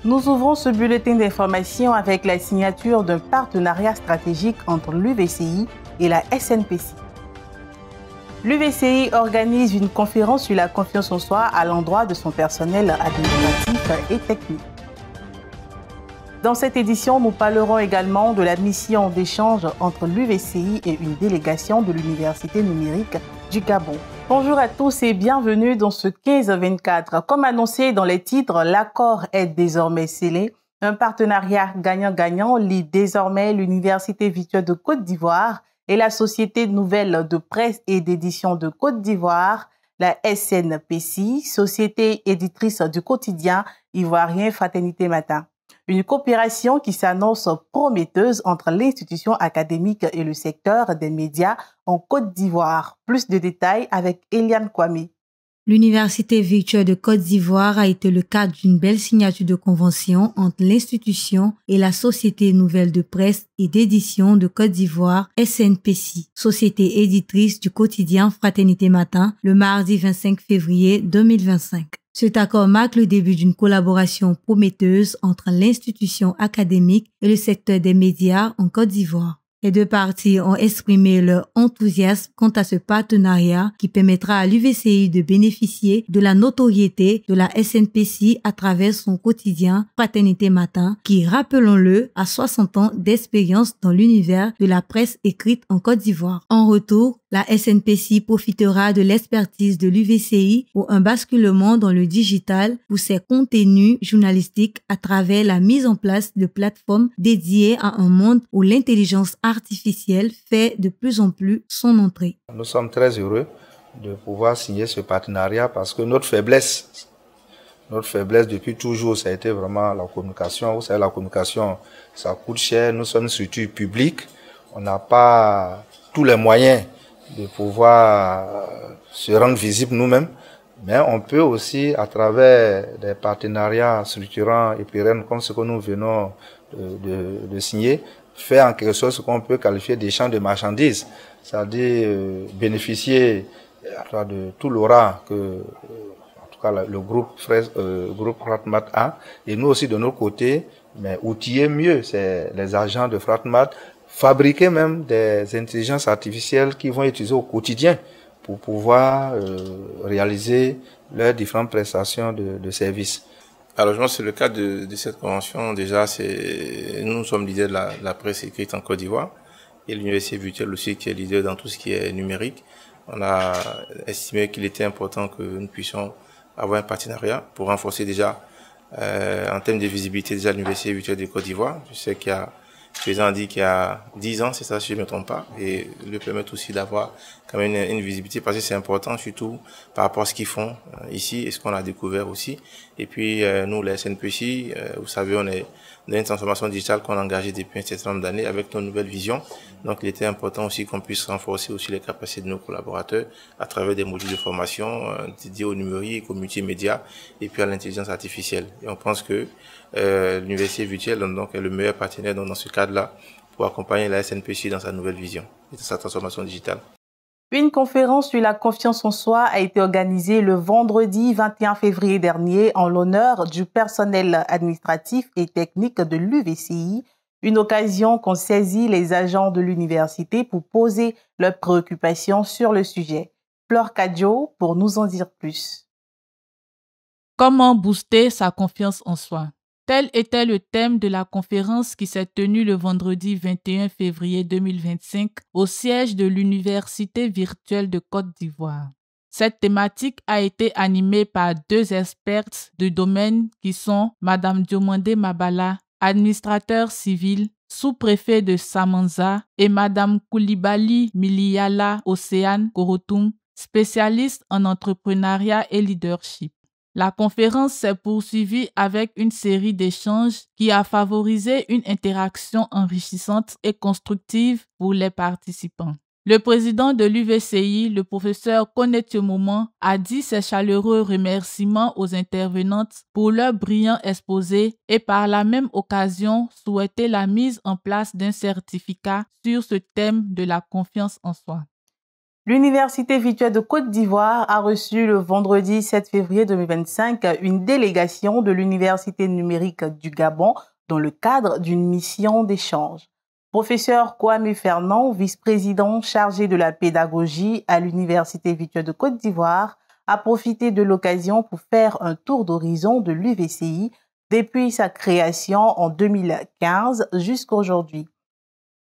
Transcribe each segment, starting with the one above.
Nous ouvrons ce bulletin d'information avec la signature d'un partenariat stratégique entre l'UVCI et la SNPC. L'UVCI organise une conférence sur la confiance en soi à l'endroit de son personnel administratif et technique. Dans cette édition, nous parlerons également de la mission d'échange entre l'UVCI et une délégation de l'Université numérique du Gabon. Bonjour à tous et bienvenue dans ce 15-24. Comme annoncé dans les titres, l'accord est désormais scellé. Un partenariat gagnant-gagnant lie désormais l'Université virtuelle de Côte d'Ivoire et la Société nouvelle de presse et d'édition de Côte d'Ivoire, la SNPC, société éditrice du quotidien ivoirien Fraternité Matin. Une coopération qui s'annonce prometteuse entre l'institution académique et le secteur des médias en Côte d'Ivoire. Plus de détails avec Eliane Kwame. L'Université virtuelle de Côte d'Ivoire a été le cadre d'une belle signature de convention entre l'institution et la Société nouvelle de presse et d'édition de Côte d'Ivoire, SNPC, société éditrice du quotidien Fraternité Matin, le mardi 25 février 2025. Cet accord marque le début d'une collaboration prometteuse entre l'institution académique et le secteur des médias en Côte d'Ivoire. Les deux parties ont exprimé leur enthousiasme quant à ce partenariat qui permettra à l'UVCI de bénéficier de la notoriété de la SNPC à travers son quotidien Fraternité Matin qui, rappelons-le, a 60 ans d'expérience dans l'univers de la presse écrite en Côte d'Ivoire. En retour, la SNPC profitera de l'expertise de l'UVCI pour un basculement dans le digital pour ses contenus journalistiques à travers la mise en place de plateformes dédiées à un monde où l'intelligence artificielle fait de plus en plus son entrée. Nous sommes très heureux de pouvoir signer ce partenariat parce que notre faiblesse depuis toujours, ça a été vraiment la communication. Vous savez, la communication, ça coûte cher. Nous sommes une structure publique. On n'a pas tous les moyens de pouvoir se rendre visible nous-mêmes, mais on peut aussi, à travers des partenariats structurants et pérennes comme ce que nous venons de signer, faire en quelque sorte ce qu'on peut qualifier d'échange de marchandises, c'est-à-dire bénéficier de tout l'aura que en tout cas le groupe Fratmat a, et nous aussi de notre côté, mais outiller mieux les agents de Fratmat, fabriquer même des intelligences artificielles qui vont utiliser au quotidien pour pouvoir réaliser leurs différentes prestations de services. Alors, je pense que c'est le cadre de cette convention. Déjà, nous sommes leaders de la presse écrite en Côte d'Ivoire et l'université virtuelle aussi qui est leader dans tout ce qui est numérique. On a estimé qu'il était important que nous puissions avoir un partenariat pour renforcer déjà, en termes de visibilité, déjà l'université virtuelle de Côte d'Ivoire. Je sais qu'il y a le président a dit qu'il y a 10 ans, c'est ça si je ne me trompe pas, et lui permettre aussi d'avoir quand même une visibilité parce que c'est important surtout par rapport à ce qu'ils font ici et ce qu'on a découvert aussi. Et puis nous, les SNPC, vous savez, on est dans une transformation digitale qu'on a engagée depuis un certain nombre d'années avec nos nouvelles visions. Donc il était important aussi qu'on puisse renforcer aussi les capacités de nos collaborateurs à travers des modules de formation dédiés au numérique, au multimédia et puis à l'intelligence artificielle. Et on pense que l'université virtuelle donc, est le meilleur partenaire dans ce cadre-là pour accompagner la SNPC dans sa nouvelle vision et dans sa transformation digitale. Une conférence sur la confiance en soi a été organisée le vendredi 21 février dernier en l'honneur du personnel administratif et technique de l'UVCI, une occasion qu'ont saisi les agents de l'université pour poser leurs préoccupations sur le sujet. Flore Kadjo pour nous en dire plus. Comment booster sa confiance en soi? Tel était le thème de la conférence qui s'est tenue le vendredi 21 février 2025 au siège de l'Université virtuelle de Côte d'Ivoire. Cette thématique a été animée par deux expertes du domaine qui sont Madame Diomandé Mabala, administrateur civil, sous-préfet de Samanza, et Madame Koulibaly Miliala Océane Korotoum, spécialiste en entrepreneuriat et leadership. La conférence s'est poursuivie avec une série d'échanges qui a favorisé une interaction enrichissante et constructive pour les participants. Le président de l'UVCI, le professeur Konetio Moment, a dit ses chaleureux remerciements aux intervenantes pour leur brillant exposé et par la même occasion souhaité la mise en place d'un certificat sur ce thème de la confiance en soi. L'Université virtuelle de Côte d'Ivoire a reçu le vendredi 7 février 2025 une délégation de l'Université numérique du Gabon dans le cadre d'une mission d'échange. Professeur Kwame Fernand, vice-président chargé de la pédagogie à l'Université virtuelle de Côte d'Ivoire, a profité de l'occasion pour faire un tour d'horizon de l'UVCI depuis sa création en 2015 jusqu'à aujourd'hui.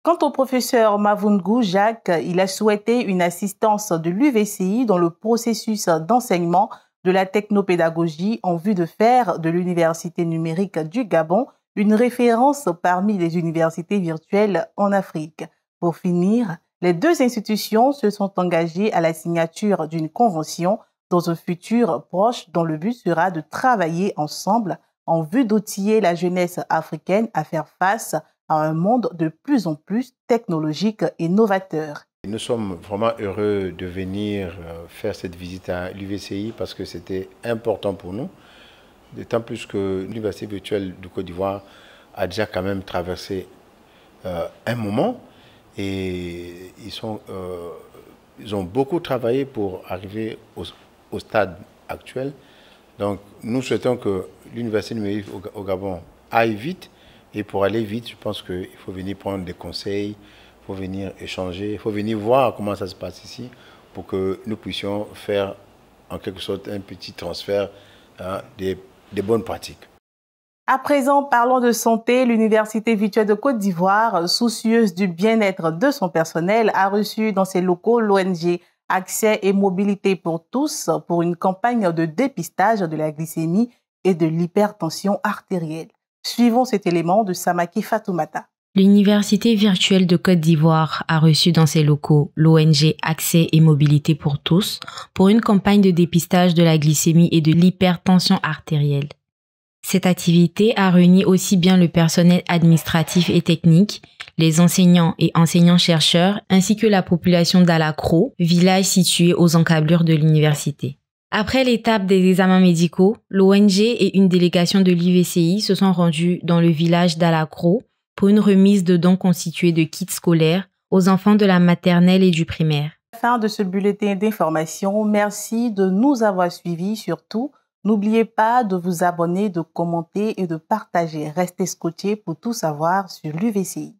Quant au professeur Mavungou Jacques, il a souhaité une assistance de l'UVCI dans le processus d'enseignement de la technopédagogie en vue de faire de l'Université numérique du Gabon une référence parmi les universités virtuelles en Afrique. Pour finir, les deux institutions se sont engagées à la signature d'une convention dans un futur proche dont le but sera de travailler ensemble en vue d'outiller la jeunesse africaine à faire face à un monde de plus en plus technologique et novateur. Nous sommes vraiment heureux de venir faire cette visite à l'UVCI parce que c'était important pour nous, d'autant plus que l'Université virtuelle du Côte d'Ivoire a déjà quand même traversé un moment et ils ont beaucoup travaillé pour arriver au stade actuel. Donc nous souhaitons que l'Université numérique au Gabon aille vite. Et pour aller vite, je pense qu'il faut venir prendre des conseils, il faut venir échanger, il faut venir voir comment ça se passe ici pour que nous puissions faire en quelque sorte un petit transfert des bonnes pratiques. À présent, parlons de santé. L'Université virtuelle de Côte d'Ivoire, soucieuse du bien-être de son personnel, a reçu dans ses locaux l'ONG Accès et Mobilité pour tous pour une campagne de dépistage de la glycémie et de l'hypertension artérielle. Suivons cet élément de Samaki Fatoumata. L'Université virtuelle de Côte d'Ivoire a reçu dans ses locaux l'ONG Accès et Mobilité pour tous pour une campagne de dépistage de la glycémie et de l'hypertension artérielle. Cette activité a réuni aussi bien le personnel administratif et technique, les enseignants et enseignants-chercheurs, ainsi que la population d'Alakro, village situé aux encablures de l'université. Après l'étape des examens médicaux, l'ONG et une délégation de l'UVCI se sont rendus dans le village d'Alakro pour une remise de dons constitués de kits scolaires aux enfants de la maternelle et du primaire. Fin de ce bulletin d'information. Merci de nous avoir suivis. Surtout, n'oubliez pas de vous abonner, de commenter et de partager. Restez scotchés pour tout savoir sur l'UVCI.